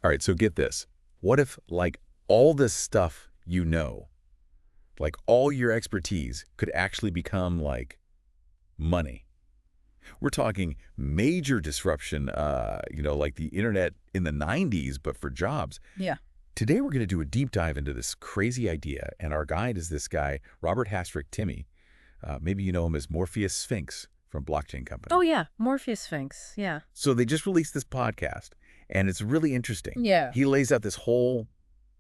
All right, so get this. What if, like, all this stuff you know, like all your expertise could actually become, like, money? We're talking major disruption, like the internet in the 90s, but for jobs. Yeah. Today, we're going to do a deep dive into this crazy idea, and our guide is this guy, Robert Hastrick Timmy. Maybe you know him as Morpheus Sphinx from Blockchain Company. Oh, yeah. Morpheus Sphinx. Yeah. So they just released this podcast, and it's really interesting. Yeah. He lays out this whole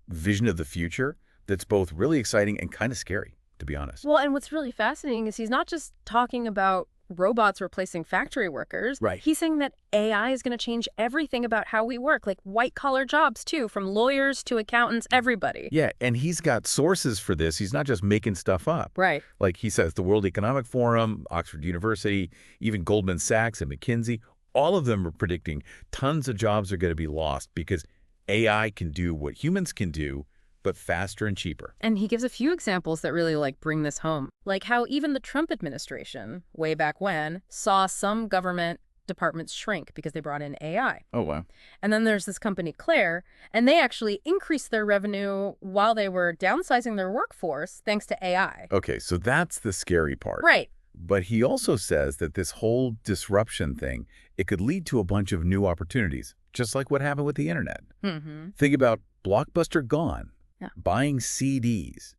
vision of the future that's both really exciting and kind of scary, to be honest. Well, and what's really fascinating is he's not just talking about robots replacing factory workers. Right. He's saying that AI is going to change everything about how we work, like white-collar jobs, too, from lawyers to accountants, everybody. Yeah, and he's got sources for this. He's not just making stuff up. Right. Like he says, the World Economic Forum, Oxford University, even Goldman Sachs and McKinsey, all of them are predicting tons of jobs are going to be lost because AI can do what humans can do, but faster and cheaper. And he gives a few examples that really bring this home. Like how even the Trump administration, way back when, saw some government departments shrink because they brought in AI. Oh, wow. And then there's this company, Claire, and they actually increased their revenue while they were downsizing their workforce thanks to AI. Okay, so that's the scary part. Right. But he also says that this whole disruption thing, it could lead to a bunch of new opportunities, just like what happened with the internet. Mm-hmm. Think about Blockbuster gone. Yeah. Buying CDs,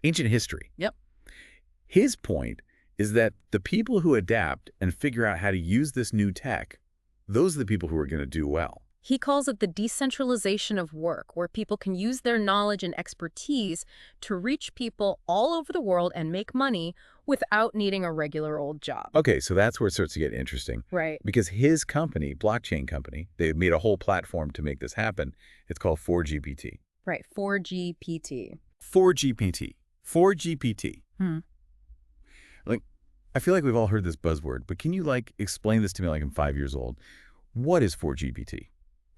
ancient history. Yep. His point is that the people who adapt and figure out how to use this new tech, those are the people who are going to do well. He calls it the decentralization of work, where people can use their knowledge and expertise to reach people all over the world and make money without needing a regular old job. Okay, so that's where it starts to get interesting. Right. Because his company, Blockchain Company, they made a whole platform to make this happen. It's called 4GPT. Right, 4GPT. 4GPT. 4GPT. Hmm. Like, I feel like we've all heard this buzzword, but can you, explain this to me like I'm 5 years old? What is 4GPT?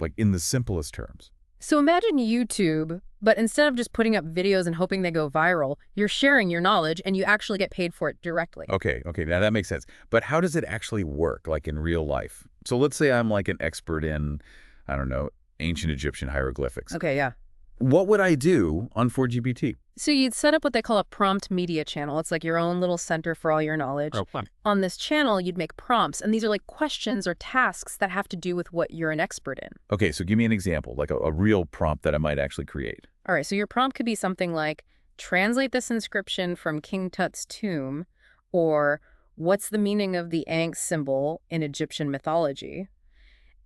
Like, in the simplest terms. So imagine YouTube, but instead of just putting up videos and hoping they go viral, you're sharing your knowledge and you actually get paid for it directly. Okay, now that makes sense. But how does it actually work, like in real life? So let's say I'm like an expert in, I don't know, ancient Egyptian hieroglyphics. Okay, yeah. What would I do on 4GPT? So you'd set up what they call a prompt media channel. It's like your own little center for all your knowledge. Oh, fun. On this channel, you'd make prompts, and these are like questions or tasks that have to do with what you're an expert in. Okay, so give me an example, like a real prompt that I might actually create. All right, so your prompt could be something like, translate this inscription from King Tut's tomb, or what's the meaning of the Ankh symbol in Egyptian mythology?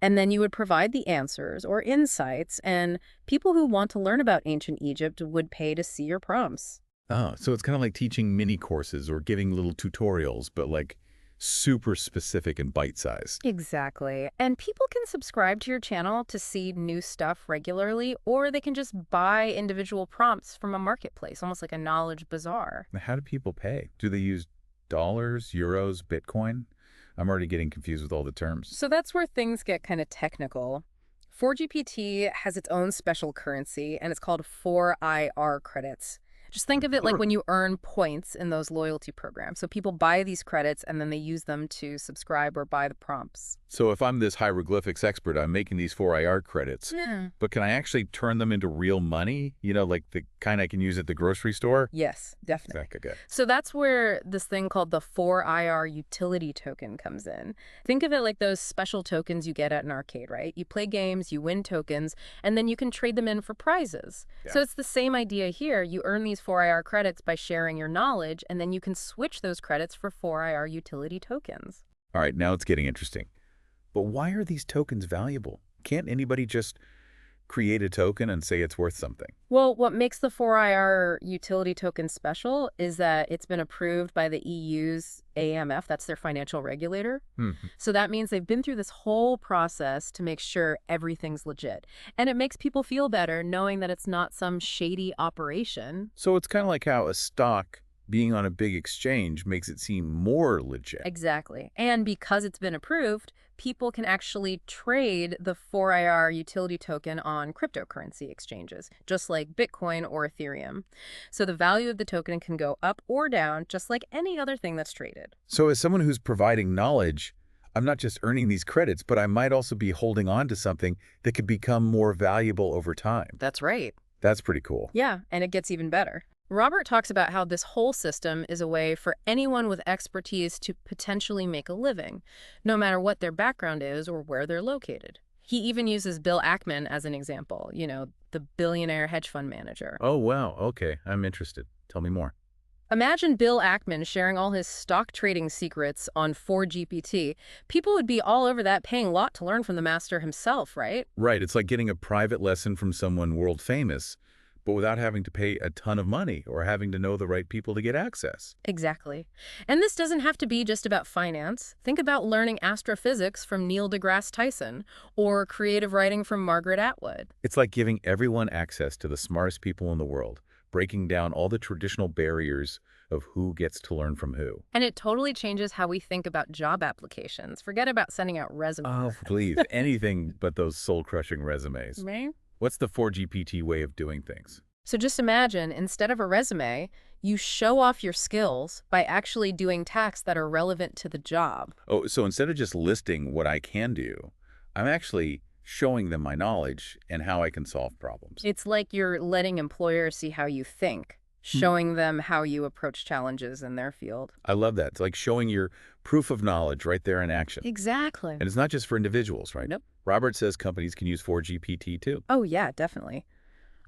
And then you would provide the answers or insights, and people who want to learn about ancient Egypt would pay to see your prompts. Oh, so it's kind of like teaching mini courses or giving little tutorials, but like super specific and bite-sized. Exactly. And people can subscribe to your channel to see new stuff regularly, or they can just buy individual prompts from a marketplace, almost like a knowledge bazaar. Now, how do people pay? Do they use dollars, euros, Bitcoin? I'm already getting confused with all the terms. So that's where things get kind of technical. 4GPT has its own special currency, and it's called 4IR credits. Just think of it like when you earn points in those loyalty programs. So people buy these credits, and then they use them to subscribe or buy the prompts. So if I'm this hieroglyphics expert, I'm making these 4IR credits, but can I actually turn them into real money? You know, like the kind I can use at the grocery store? Yes, definitely. Okay. So that's where this thing called the 4IR utility token comes in. Think of it like those special tokens you get at an arcade, right? You play games, you win tokens, and then you can trade them in for prizes. Yeah. So it's the same idea here. You earn these 4IR credits by sharing your knowledge, and then you can switch those credits for 4IR utility tokens. All right, now it's getting interesting. But why are these tokens valuable? Can't anybody just create a token and say it's worth something? Well, what makes the 4IR utility token special is that it's been approved by the EU's AMF, that's their financial regulator. So that means they've been through this whole process to make sure everything's legit. And it makes people feel better knowing that it's not some shady operation. So it's kind of like how a stock being on a big exchange makes it seem more legit. Exactly. And because it's been approved, people can actually trade the 4IR utility token on cryptocurrency exchanges, just like Bitcoin or Ethereum. So the value of the token can go up or down, just like any other thing that's traded. So as someone who's providing knowledge, I'm not just earning these credits, but I might also be holding on to something that could become more valuable over time. That's right. That's pretty cool. Yeah, and it gets even better. Robert talks about how this whole system is a way for anyone with expertise to potentially make a living, no matter what their background is or where they're located. He even uses Bill Ackman as an example, the billionaire hedge fund manager. Oh, wow. Okay, I'm interested. Tell me more. Imagine Bill Ackman sharing all his stock trading secrets on 4GPT. People would be all over that, paying a lot to learn from the master himself, right? Right, it's like getting a private lesson from someone world famous, but without having to pay a ton of money or having to know the right people to get access. Exactly. And this doesn't have to be just about finance. Think about learning astrophysics from Neil deGrasse Tyson or creative writing from Margaret Atwood. It's like giving everyone access to the smartest people in the world, breaking down all the traditional barriers of who gets to learn from who. And it totally changes how we think about job applications. Forget about sending out resumes. Oh, please, anything but those soul-crushing resumes. Right? What's the 4GPT way of doing things? So just imagine, instead of a resume, you show off your skills by actually doing tasks that are relevant to the job. Oh, so instead of just listing what I can do, I'm actually showing them my knowledge and how I can solve problems. It's like you're letting employers see how you think, showing them how you approach challenges in their field. I love that. It's like showing your proof of knowledge right there in action. Exactly. And it's not just for individuals, right? Nope. Robert says companies can use 4GPT too. Oh, yeah, definitely.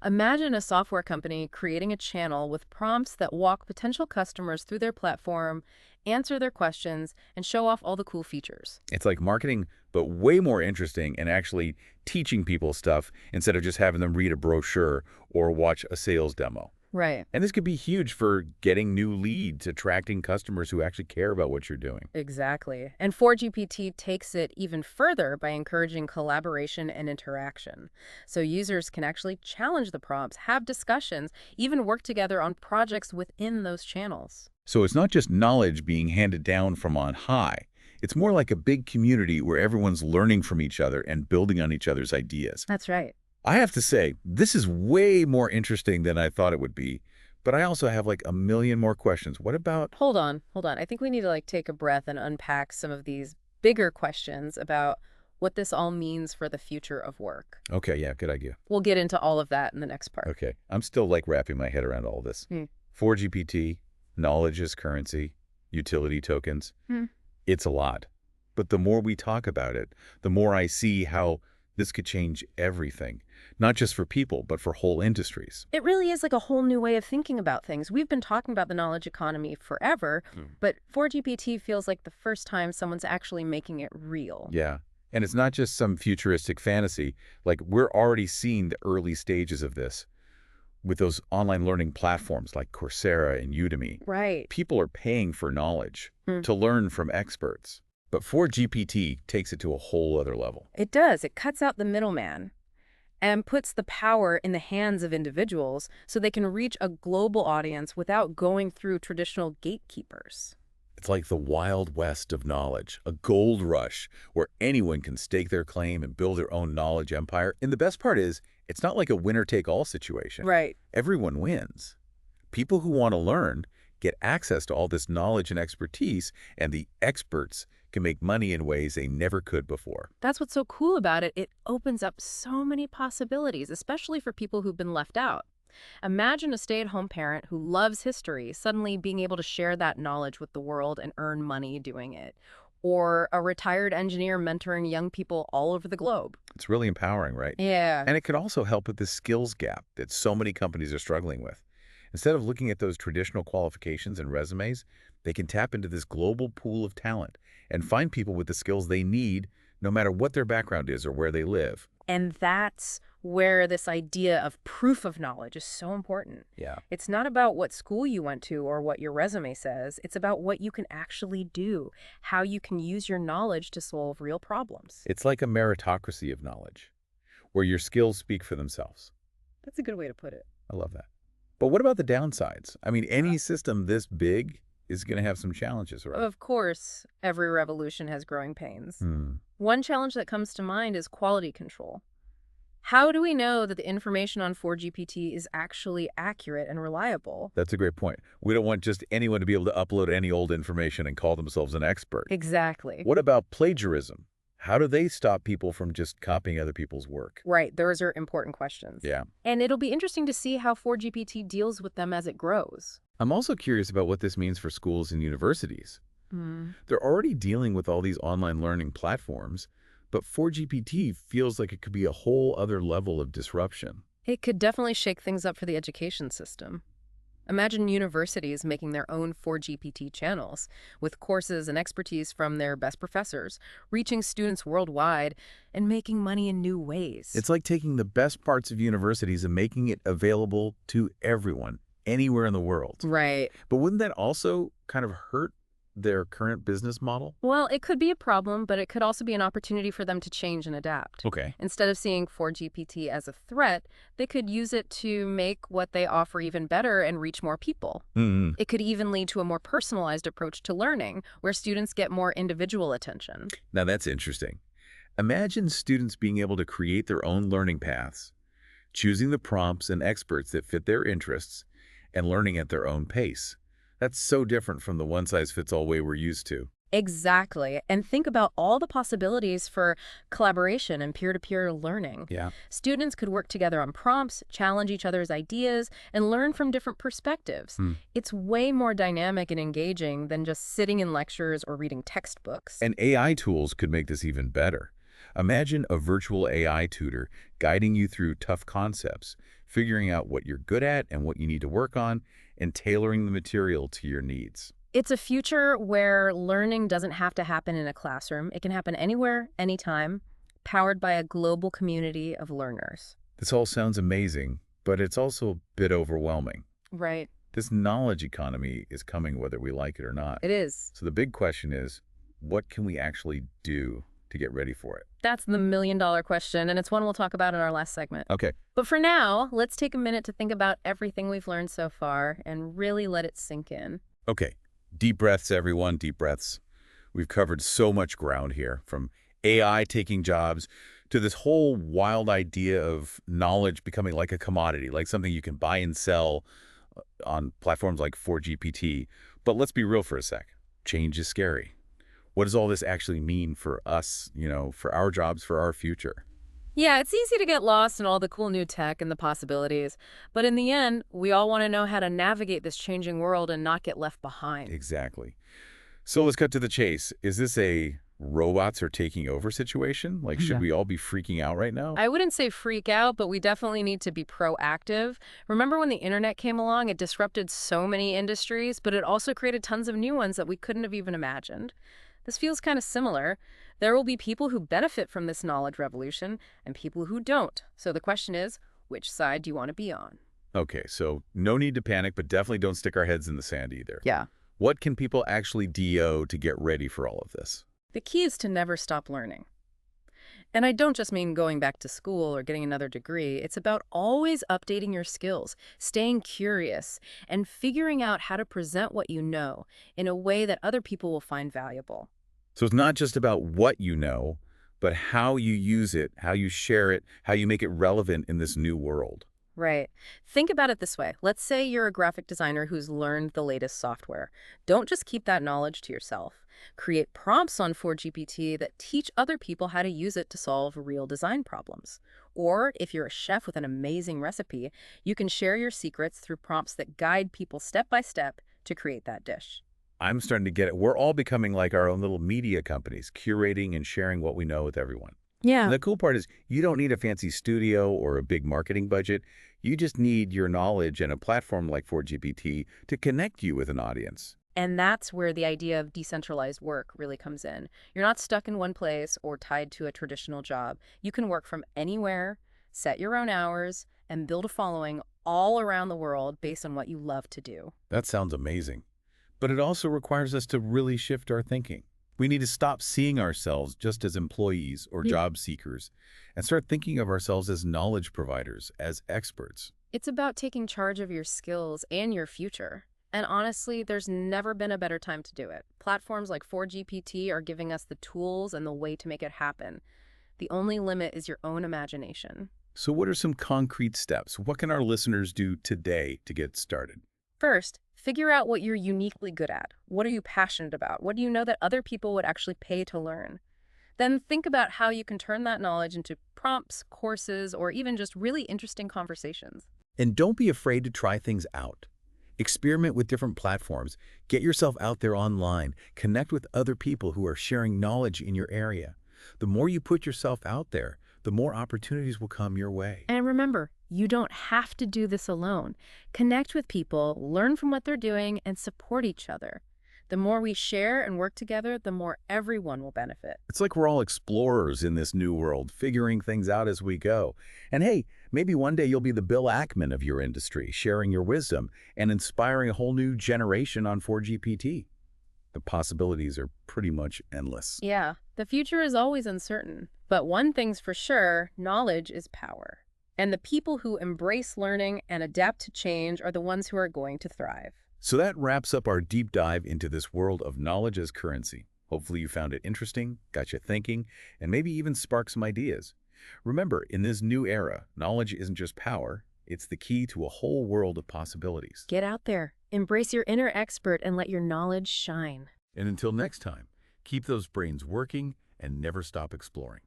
Imagine a software company creating a channel with prompts that walk potential customers through their platform, answer their questions, and show off all the cool features. It's like marketing, but way more interesting and actually teaching people stuff instead of just having them read a brochure or watch a sales demo. Right. And this could be huge for getting new leads, attracting customers who actually care about what you're doing. Exactly. And 4GPT takes it even further by encouraging collaboration and interaction. So users can actually challenge the prompts, have discussions, even work together on projects within those channels. So it's not just knowledge being handed down from on high. It's more like a big community where everyone's learning from each other and building on each other's ideas. That's right. I have to say, this is way more interesting than I thought it would be, but I also have like a million more questions. What about... Hold on. I think we need to take a breath and unpack some of these bigger questions about what this all means for the future of work. Okay, yeah, good idea. We'll get into all of that in the next part. Okay, I'm still wrapping my head around all this. 4GPT, knowledge as currency, utility tokens. It's a lot. But the more we talk about it, the more I see how this could change everything, not just for people, but for whole industries. It really is like a whole new way of thinking about things. We've been talking about the knowledge economy forever, but 4GPT feels like the first time someone's actually making it real. Yeah, and it's not just some futuristic fantasy. Like, we're already seeing the early stages of this with those online learning platforms like Coursera and Udemy. Right. People are paying for knowledge to learn from experts. But 4GPT takes it to a whole other level. It does. It cuts out the middleman and puts the power in the hands of individuals so they can reach a global audience without going through traditional gatekeepers. It's like the Wild West of knowledge, a gold rush where anyone can stake their claim and build their own knowledge empire. And the best part is, it's not like a winner-take-all situation. Right. Everyone wins. People who want to learn get access to all this knowledge and expertise, and the experts can make money in ways they never could before. That's what's so cool about it. It opens up so many possibilities, especially for people who've been left out. Imagine a stay-at-home parent who loves history suddenly being able to share that knowledge with the world and earn money doing it. Or a retired engineer mentoring young people all over the globe. It's really empowering, right? Yeah. And it could also help with the skills gap that so many companies are struggling with. Instead of looking at those traditional qualifications and resumes, they can tap into this global pool of talent and find people with the skills they need, no matter what their background is or where they live. And that's where this idea of proof of knowledge is so important. Yeah. It's not about what school you went to or what your resume says. It's about what you can actually do, how you can use your knowledge to solve real problems. It's like a meritocracy of knowledge, where your skills speak for themselves. That's a good way to put it. I love that. But what about the downsides? I mean, any system this big is going to have some challenges, right? Of course, every revolution has growing pains. Hmm. One challenge that comes to mind is quality control. How do we know that the information on 4GPT is actually accurate and reliable? That's a great point. We don't want just anyone to be able to upload any old information and call themselves an expert. Exactly. What about plagiarism? How do they stop people from just copying other people's work? Right, those are important questions. Yeah. And it'll be interesting to see how 4GPT deals with them as it grows. I'm also curious about what this means for schools and universities. Hmm. They're already dealing with all these online learning platforms, but 4GPT feels like it could be a whole other level of disruption. It could definitely shake things up for the education system. Imagine universities making their own 4GPT channels, with courses and expertise from their best professors, reaching students worldwide, and making money in new ways. It's like taking the best parts of universities and making it available to everyone, anywhere in the world. Right. But wouldn't that also kind of hurt their current business model? Well, it could be a problem, but it could also be an opportunity for them to change and adapt. Okay. Instead of seeing 4GPT as a threat, they could use it to make what they offer even better and reach more people. Mm-hmm. It could even lead to a more personalized approach to learning, where students get more individual attention. Now that's interesting. Imagine students being able to create their own learning paths, choosing the prompts and experts that fit their interests, and learning at their own pace. That's so different from the one-size-fits-all way we're used to. Exactly. And think about all the possibilities for collaboration and peer-to-peer learning. Yeah. Students could work together on prompts, challenge each other's ideas, and learn from different perspectives. It's way more dynamic and engaging than just sitting in lectures or reading textbooks. And AI tools could make this even better. Imagine a virtual AI tutor guiding you through tough concepts, figuring out what you're good at and what you need to work on, and tailoring the material to your needs. It's a future where learning doesn't have to happen in a classroom. It can happen anywhere, anytime, powered by a global community of learners. This all sounds amazing, but it's also a bit overwhelming. Right. This knowledge economy is coming whether we like it or not. It is. So the big question is, what can we actually do to get ready for it? That's the million-dollar question, and it's one we'll talk about in our last segment. Okay. But for now, let's take a minute to think about everything we've learned so far and really let it sink in. Okay. Deep breaths, everyone. Deep breaths. We've covered so much ground here, from AI taking jobs to this whole wild idea of knowledge becoming like a commodity, like something you can buy and sell on platforms like 4GPT. But let's be real for a sec. Change is scary. What does all this actually mean for us, for our jobs, for our future? Yeah, it's easy to get lost in all the cool new tech and the possibilities. But in the end, we all want to know how to navigate this changing world and not get left behind. Exactly. So let's cut to the chase. Is this a robots are taking over situation? Like, should we all be freaking out right now? I wouldn't say freak out, but we definitely need to be proactive. Remember when the internet came along? It disrupted so many industries, but it also created tons of new ones that we couldn't have even imagined. This feels kind of similar. There will be people who benefit from this knowledge revolution and people who don't. So the question is, which side do you want to be on? Okay, so no need to panic, but definitely don't stick our heads in the sand either. Yeah. What can people actually do to get ready for all of this? The key is to never stop learning. And I don't just mean going back to school or getting another degree. It's about always updating your skills, staying curious, and figuring out how to present what you know in a way that other people will find valuable. So it's not just about what you know, but how you use it, how you share it, how you make it relevant in this new world. Right. Think about it this way. Let's say you're a graphic designer who's learned the latest software. Don't just keep that knowledge to yourself. Create prompts on 4GPT that teach other people how to use it to solve real design problems. Or if you're a chef with an amazing recipe, you can share your secrets through prompts that guide people step by step to create that dish. I'm starting to get it. We're all becoming like our own little media companies, curating and sharing what we know with everyone. Yeah. And the cool part is you don't need a fancy studio or a big marketing budget. You just need your knowledge and a platform like 4GPT to connect you with an audience. And that's where the idea of decentralized work really comes in. You're not stuck in one place or tied to a traditional job. You can work from anywhere, set your own hours, and build a following all around the world based on what you love to do. That sounds amazing. But it also requires us to really shift our thinking. We need to stop seeing ourselves just as employees or job seekers and start thinking of ourselves as knowledge providers, as experts. It's about taking charge of your skills and your future. And honestly, there's never been a better time to do it. Platforms like 4GPT are giving us the tools and the way to make it happen. The only limit is your own imagination. So what are some concrete steps? What can our listeners do today to get started? First, figure out what you're uniquely good at. What are you passionate about? What do you know that other people would actually pay to learn? Then think about how you can turn that knowledge into prompts, courses, or even just really interesting conversations. And don't be afraid to try things out. Experiment with different platforms. Get yourself out there online. Connect with other people who are sharing knowledge in your area. The more you put yourself out there, the more opportunities will come your way. And remember, you don't have to do this alone. Connect with people, learn from what they're doing, and support each other. The more we share and work together, the more everyone will benefit. It's like we're all explorers in this new world, figuring things out as we go. And hey, maybe one day you'll be the Bill Ackman of your industry, sharing your wisdom and inspiring a whole new generation on 4GPT. The possibilities are pretty much endless. Yeah, the future is always uncertain. But one thing's for sure, knowledge is power. And the people who embrace learning and adapt to change are the ones who are going to thrive. So that wraps up our deep dive into this world of knowledge as currency. Hopefully you found it interesting, got you thinking, and maybe even sparked some ideas. Remember, in this new era, knowledge isn't just power, it's the key to a whole world of possibilities. Get out there, embrace your inner expert, and let your knowledge shine. And until next time, keep those brains working and never stop exploring.